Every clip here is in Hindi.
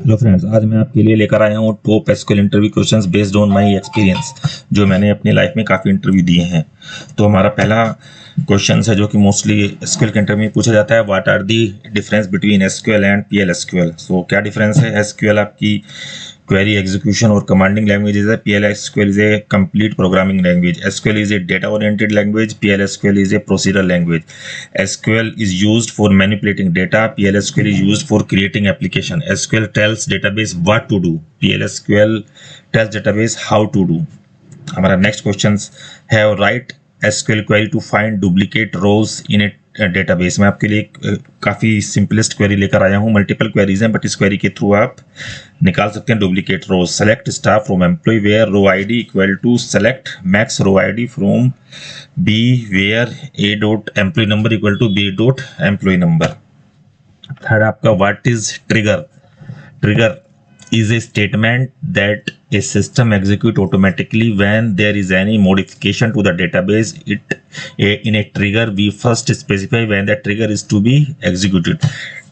हेलो फ्रेंड्स, आज मैं आपके लिए लेकर आया हूँ top SQL interview questions based on my experience, जो मैंने अपनी लाइफ में काफ़ी इंटरव्यू दिए हैं। तो हमारा पहला क्वेश्चन है जो कि मोस्टली एसक्यूएल के इंटरव्यू में पूछा जाता है, what are the difference between SQL and PL SQL. So क्या डिफरेंस है? एसक्यूएल आपकी क्वेरी एग्जीक्यूशन और कमांडिंग लैंग्वेजेस है, PL SQL is a complete programming language, SQL is a data oriented language, PL SQL is a procedural language, SQL is used for manipulating data, PLSQL is used for creating application, SQL tells database what to do, PLSQL tells database how to do। हमारा नेक्स्ट क्वेश्चन है, write SQL query to find duplicate rows in a database. मैं आपके लिए काफ़ी सिंपलेस्ट क्वेरी लेकर आया हूँ। मल्टीपल क्वेरीज हैं, बट इस क्वेरी के थ्रू आप निकाल सकते हैं duplicate rows. Select star from employee where row ID equal to select max row ID from B where A dot employee number equal to B dot employee number. Third आपका what is trigger. Trigger is a statement that a system execute automatically when there is any modification to the database. In a trigger we first specify when the trigger is to be executed।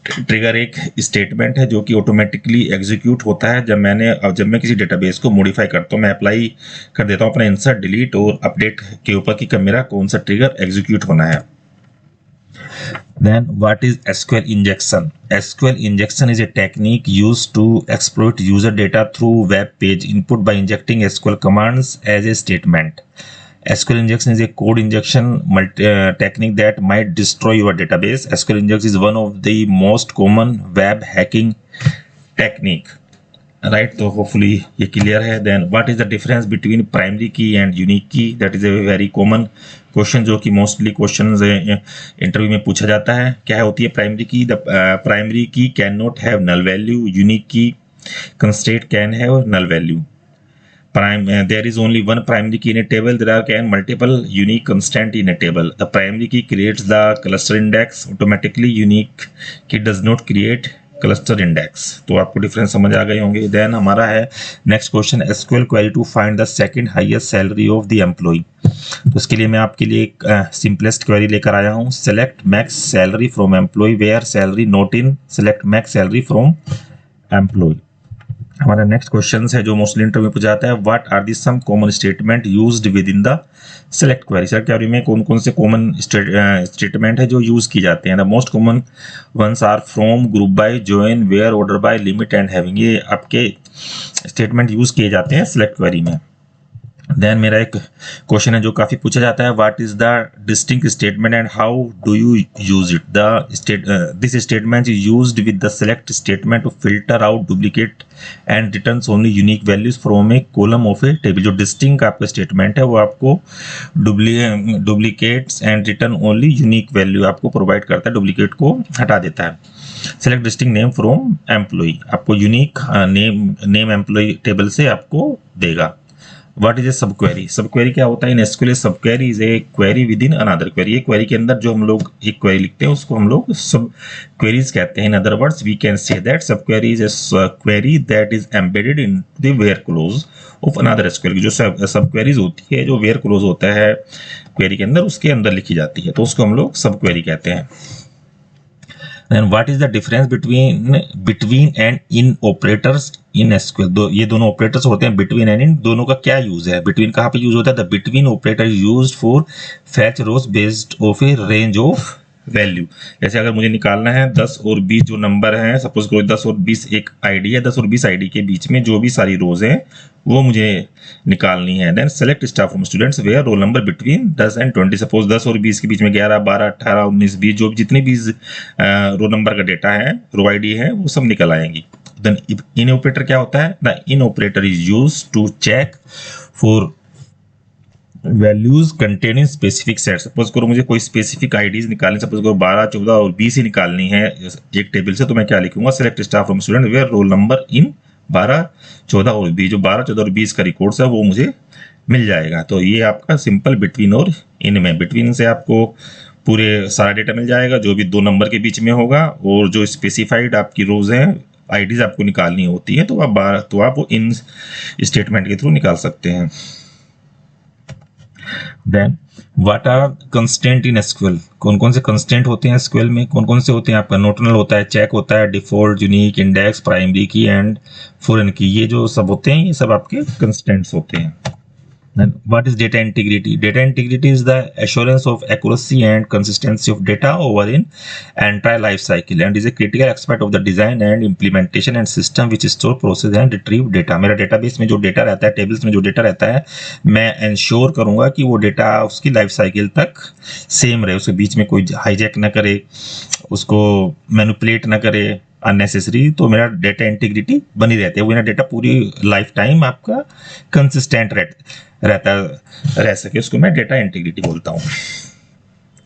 Trigger एक स्टेटमेंट है जो कि ऑटोमेटिकली एग्जीक्यूट होता है जब मैं किसी डेटाबेस को मॉडिफाई करता हूँ। मैं अप्लाई कर देता हूँ अपना इंसर्ट, डिलीट और अपडेट के ऊपर कि कब मेरा कौन सा ट्रिगर एग्जीक्यूट होना है। Then what is SQL injection? SQL injection is a technique used to exploit user data through web page input by injecting SQL commands as a statement। SQL injection is a code injection technique that might destroy your database। SQL injection is one of the most common web hacking technique। Right, तो होपफुली ये क्लियर है। Then what is the difference between primary key and unique key? That is a very common question जो कि मोस्टली क्वेश्चन इंटरव्यू में पूछा जाता है। क्या होती है primary key? The primary key can not have null value, unique key constraint can have null value. There is only one primary key in a table, there are can multiple unique constant in a table। The primary key creates the cluster index automatically, unique key does not create cluster index. तो आपको डिफरेंस समझ आ गए होंगे। देन हमारा है next question, SQL query to find the second highest salary of the employee. तो इसके लिए मैं आपके लिए एक सिंपलेस्ट क्वेरी लेकर आया हूँ, select max salary from employee where salary not in select max salary from employee. हमारा नेक्स्ट क्वेश्चन है जो मोस्टली इंटरव्यू में पूछा जाता है, what are the some common statement used with in the select query. Select query में कौन कौन से कॉमन स्टेटमेंट है जो यूज किए जाते हैं? The most common ones are from, group by, join, where, order by, limit and having. ये आपके स्टेटमेंट यूज किए जाते हैं सेलेक्ट क्वेरी में। देन मेरा एक क्वेश्चन है जो काफी पूछा जाता है, what is the distinct statement and how do you use it? This statement is used with the select statement to filter out duplicate and returns only unique values from a column of a table. जो डिस्टिंक्ट आपका स्टेटमेंट है वो आपको duplicates and return only unique value आपको प्रोवाइड करता है, डुप्लीकेट को हटा देता है। Select distinct name from employee, आपको यूनिक नेम एम्प्लॉय टेबल से आपको देगा। व्हाट इज ए सब क्वेरी? सब क्वेरी क्या होता है? इन एसक्यूएल सब query is a query with in another query. एक क्वेरी के अंदर जो हम लोग एक क्वेरी लिखते हैं उसको हम लोग सब क्वेरीज कहते हैं। In other words we can say that sub query is a query that is embedded in the where clause of another SQL. जो सब क्वेरीज होती है, जो वेयर क्लोज होता है क्वेरी के अंदर, उसके अंदर लिखी जाती है, तो उसको हम लोग सब क्वेरी कहते हैं। Then what is the difference between and in operators in SQL? ये दोनों ऑपरेटर्स होते हैं, between and in, दोनों का क्या यूज है? between कहाँ पे यूज होता है? The between operator is used for fetch rows based of a range of value. जैसे अगर मुझे निकालना है 10 और 20 जो नंबर है, सपोज करो 10 और 20 एक आईडी है, 10 और 20 आईडी के बीच में जो भी सारी रोज हैं वो मुझे निकालनी है। Then select star from students where roll number between 10 and 20। Suppose 10 और 20 के बीच में 11, 12, 18, 19, 20 जो जितने भी रो नंबर का डेटा है, रो आईडी है, वो सब निकल आएंगी। देन इन ऑपरेटर क्या होता है? The in operator is used to check for values containing specific set. Suppose करो मुझे कोई स्पेसिफिक आईडीज निकालनी, सपोज करो 12, 14 और 20 ही निकालनी है एक टेबल से, तो मैं क्या लिखूंगा? Select star from student where roll number in 12, 14 और 20। जो 12, 14 और 20 का रिकॉर्ड्स है वो मुझे मिल जाएगा। तो ये आपका सिंपल बिटवीन और इन में, बिटवीन से आपको पूरे सारा डेटा मिल जाएगा जो भी दो नंबर के बीच में होगा, और जो स्पेसिफाइड आपकी रोज हैं, आईडीज आपको निकालनी होती है तो आप वो इन स्टेटमेंट के थ्रू निकाल सकते हैं। Then what are constant in SQL, कौन कौन से कंस्टेंट होते हैं एसक्यूएल में, कौन कौन से होते हैं आपका नोटनल होता है, चेक होता है, default, unique, index, primary key and foreign की, ये जो सब होते हैं ये सब आपके कंस्टेंट्स होते हैं। Then what is data integrity? Data integrity is the assurance of accuracy and consistency of data over in entire life cycle and is a critical aspect of the design and implementation and system which store, process and retrieve data. मेरा database में जो data रहता है, tables में जो data रहता है, मैं ensure करूँगा कि वो data उसकी life cycle तक same रहे, उसके बीच में कोई hijack ना करे, उसको manipulate ना करे अननेसेसरी, तो मेरा डेटा इंटीग्रिटी बनी रहती है, वो मेरा डेटा पूरी लाइफ टाइम आपका कंसिस्टेंट रहता रह सके, उसको मैं डेटा इंटीग्रिटी बोलता हूँ।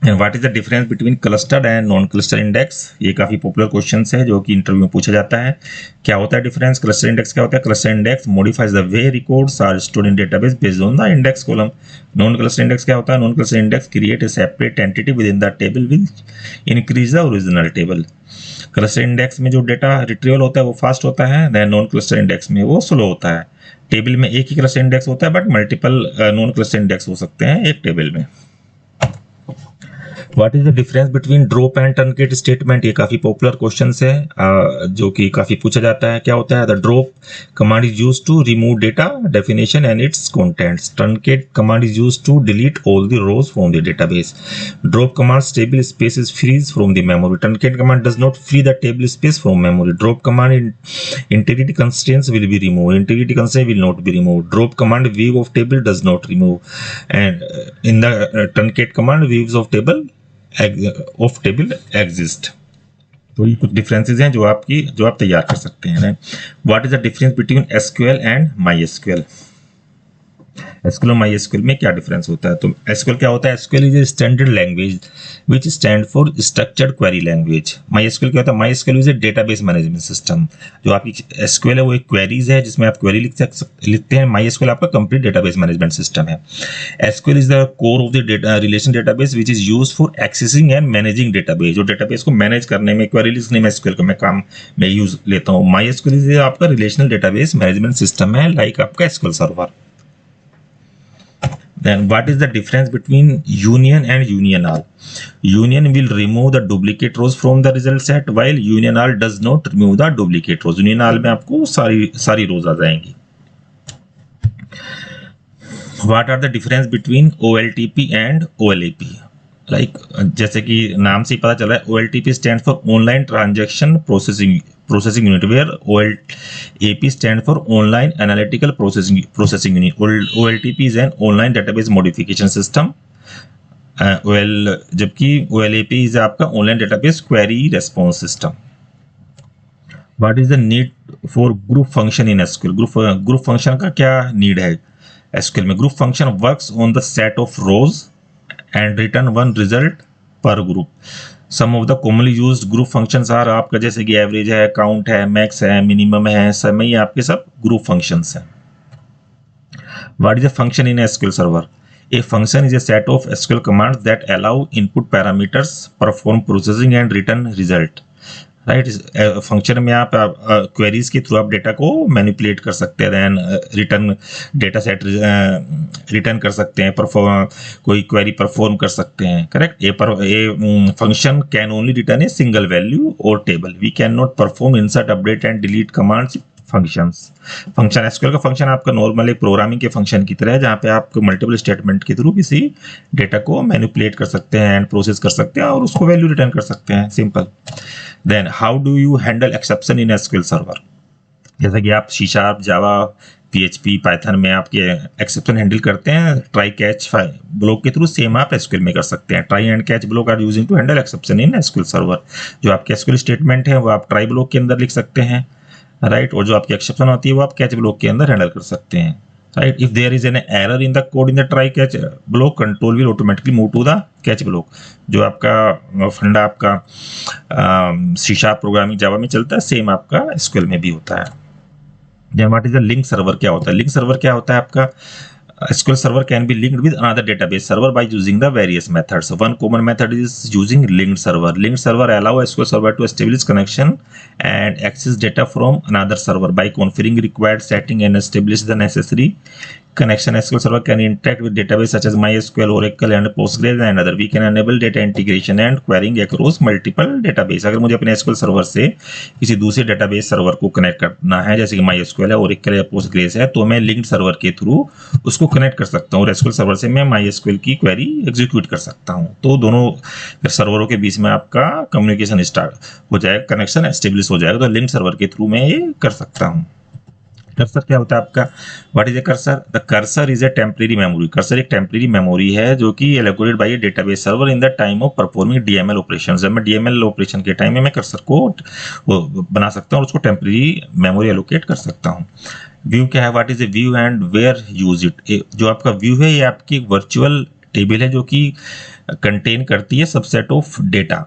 And what is the difference between clustered and non clustered index, ये काफी पॉपुलर क्वेश्चन है जो कि इंटरव्यू में पूछा जाता है। क्या होता है डिफरेंस? क्लस्टर इंडेक्स क्या होता है? Cluster index modifies the way records are stored in database based on the index column. Non cluster index क्या होता है? Non cluster index create a separate entity with in the table which increase the original table. Cluster index में जो डेटा रिट्रीवल होता है वो फास्ट होता है, देन नॉन क्लस्टर इंडेक्स में वो स्लो होता है। टेबल में एक ही क्लस्टर इंडेक्स होता है but multiple non cluster index हो सकते हैं एक टेबल में। What is the difference between drop and truncate statement, ये काफी पॉपुलर क्वेश्चन है जो कि काफी पूछा जाता है। क्या होता है? The drop command is used to remove data definition and its contents. Truncate command is used to delete all the rows from the database. Drop command table space is frees from the memory. Truncate command does not free the table space from memory. Drop command integrity constraints will be remove, integrity constraint will not be remove. Drop command view of table does not remove and in the truncate command views of table exist. तो ये कुछ डिफरेंसेस हैं जो आप तैयार कर सकते हैं। What is the difference between SQL and my SQL? SQL और माई एसक्यूएल में क्या डिफरेंस होता है? तो एसक्यूएल क्या होता है? SQL is a standard language which stand for structured query language. My SQL क्या होता है? My SQL is A database management system. जो आपकी एसक्यूएल है वो एक क्वेरीज है जिसमें आप क्वेरी लिखते हैं। माई एसक्यूएल आपका कंप्लीट डेटाबेस मैनेजमेंट सिस्टम है। SQL is the core of the relation database which is use for accessing and managing database. जो डेटाबेस को मैनेज करने में, क्वेरी लिखने में एसक्यूएल का मैं काम में यूज लेता हूँ। माई एसक्यूएल इज आपका रिलेशनल डेटाबेस मैनेजमेंट सिस्टम है, लाइक आपका SQL server. Then what is the difference between union and union all? Union will remove the duplicate rows from the result set while union all does not remove the duplicate rows. Union all में आपको सारी rows आ जाएंगी। What are the difference between OLTP and OLAP? Like जैसे कि नाम से ही पता चल रहा है, OLTP stands for Online Transaction Processing Unit, where OLAP stands for Online Analytical Processing Unit. OLTP is an Online Database Modification System. जबकि OLAP is आपका Online Database Query Response System. What is the need for group function in SQL? Group function का क्या need है SQL में? Group function works on the set of rows and return one result per group. Some of the commonly used group functions are आपका जैसे कि एवरेज है, काउंट है, मैक्स है, मिनिमम है, सब ये आपके सब ग्रुप फंक्शंस हैं। What is a function in SQL Server? A function is a set of SQL commands that allow input parameters, perform processing and return result. Right, function में आप क्वेरीज के थ्रू आप डेटा को मैनिपुलेट कर सकते हैं, then return data set return कर सकते हैं, कोई क्वेरी परफॉर्म कर सकते हैं। करेक्ट, ये function can only return a single value और table. We can not perform insert, update and delete commands functions. Function SQL का फंक्शन आपका नॉर्मल एक प्रोग्रामिंग के फंक्शन की तरह है जहाँ पे आप मल्टीपल स्टेटमेंट के थ्रू किसी डेटा को मैनिपुलेट कर सकते हैं एंड प्रोसेस कर सकते हैं और उसको वैल्यू रिटर्न कर सकते हैं, simple. Then how do you handle exception in SQL server? जैसा कि आप C#, जावा, PHP, पाइथन में आपके एक्सेप्शन हैंडल करते हैं ट्राई कैच ब्लॉक के थ्रू, सेम आप एसक्यूएल में कर सकते हैं। Try and catch block are using to handle exception in SQL server. जो आपके एसक्यूएल स्टेटमेंट है वो आप ट्राई ब्लॉक के अंदर लिख सकते हैं, राइट, और जो आपकी एक्सेप्शन होती है वो आप कैच ब्लॉक के अंदर हैंडल कर सकते हैं, right. If there is an error in the code in the try catch block, control will automatically move to the catch block. जो आपका फंडा आपका C# प्रोग्रामिंग जावा में चलता है, सेम आपका एसक्यूएल में भी होता है। Then what is the link server? क्या होता है लिंक सर्वर? क्या होता है आपका SQL server can be linked with another database server by using the various methods. One common method is using linked server. Linked server allow SQL server to establish connection and access data from another server by configuring required setting and establish the necessary connection SQL server can interact with database such as MySQL, Oracle and Postgres and other. We can enable data integration and querying across multiple database. अगर मुझे अपने SQL सर्वर से किसी दूसरे डेटाबेस सर्वर को कनेक्ट करना है, जैसे कि MySQL है, Oracle या Postgres है, तो मैं लिंक्ड सर्वर के थ्रू उसको कनेक्ट कर सकता हूँ और SQL सर्वर से मैं MySQL की क्वेरी एग्जीक्यूट कर सकता हूँ। तो दोनों सर्वरों के बीच में आपका कम्युनिकेशन स्टार्ट हो जाएगा, कनेक्शन एस्टेब्लिश हो जाएगा। तो लिंक्ड सर्वर के थ्रू मैं ये कर सकता हूँ। कर्सर क्या होता है आपका? What is A cursor? The cursor is a temporary memory. Cursor एक टेम्परेरी मेमोरी है जो कि allocated by A database server in the time of performing DML operations. जब मैं डीएमएल ऑपरेशन के टाइम में मैं कर्सर को बना सकता हूँ और उसको टेम्परेरी मेमोरी एलोकेट कर सकता हूँ। व्यू क्या है? What is a view and where use it? जो आपका व्यू है ये आपकी एक वर्चुअल टेबल है जो कि कंटेन करती है सबसेट ऑफ डेटा,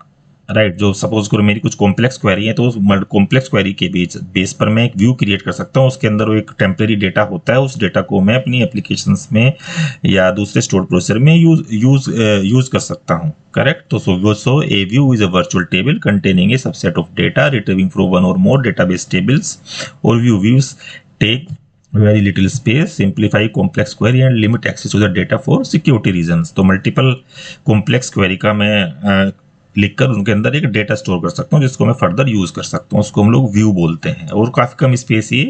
राइट। जो सपोज करो मेरी कुछ कॉम्प्लेक्स क्वेरी है तो उस कॉम्प्लेक्स क्वेरी के बेस पर मैं एक व्यू क्रिएट कर सकता हूँ। उसके अंदर वो एक टेम्परेरी डेटा होता है, उस डेटा को मैं अपनी एप्लीकेशंस में या दूसरे स्टोर प्रोसेसर में यूज कर सकता हूँ, करेक्ट। तो so a view is a virtual table containing a subset of data retrieving from one और मोर डेटाबेस टेबल्स और views take very little space, simplify complex query and limit access to the data for security reasons। तो मल्टीपल कॉम्प्लेक्स क्वेरी का मैं लिखकर उनके अंदर एक डेटा स्टोर कर सकता हूँ जिसको मैं फर्दर यूज कर सकता हूँ। उसको हम लोग व्यू बोलते हैं और काफी कम स्पेस ही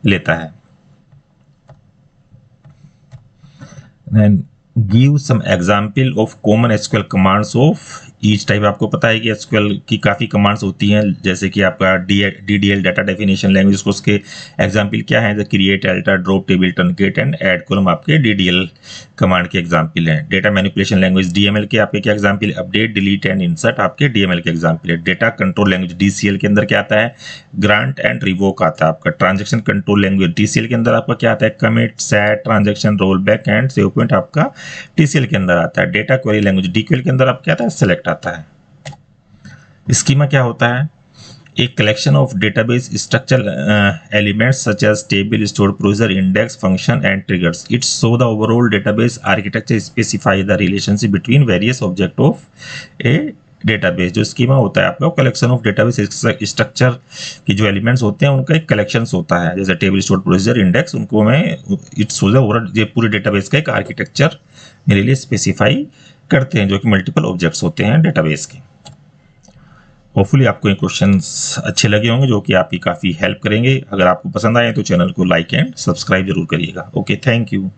लेता है। Then give some example of common SQL commands of each type। आपको पता है कि SQL की काफ़ी कमांड्स होती हैं, जैसे कि आपका DDL डाटा डेफिनेशन लैंग्वेज, उसको उसके एग्जाम्पल क्या है? Create, alter, drop table, truncate and add column आपके DDL कमांड के एग्जाम्पल हैं। डेटा मैनिपुलेशन लैंग्वेज DML के आपके क्या example? Update, delete and insert आपके DML के एग्जाम्पल है। डेटा कंट्रोल लैंग्वेज DCL के अंदर क्या आता है? ग्रांट एंड रिवोक आता है आपका। ट्रांजेक्शन कंट्रोल लैंग्वेज TCL के अंदर आपका क्या आता है? Commit, set, transaction, roll back and save point आपका TCL के अंदर आता है। डेटा क्वेरी लैंग्वेज DQL के अंदर आपका क्या आता है? सेलेक्ट आता है। स्कीमा क्या होता है? एक collection of database structure elements such as table, store procedure, index, function and triggers. Its show the overall database architecture, specify the relationship between various object of a database. जो स्कीमा होता है आपका कलेक्शन ऑफ डेटाबेस स्ट्रक्चर के जो एलिमेंट्स होते हैं उनका एक कलेक्शन होता है, जैसे टेबल, स्टोर प्रोसीजर, इंडेक्स। उनको मैं इट्स शो द ओवरऑल ये पूरे डेटाबेस का एक आर्किटेक्चर मेरे लिए स्पेसिफाई करते हैं जो कि मल्टीपल ऑब्जेक्ट्स होते हैं डेटाबेस के। होपफुली आपको ये क्वेश्चंस अच्छे लगे होंगे जो कि आपकी काफ़ी हेल्प करेंगे। अगर आपको पसंद आए तो चैनल को लाइक एंड सब्सक्राइब जरूर करिएगा। Okay, thank you.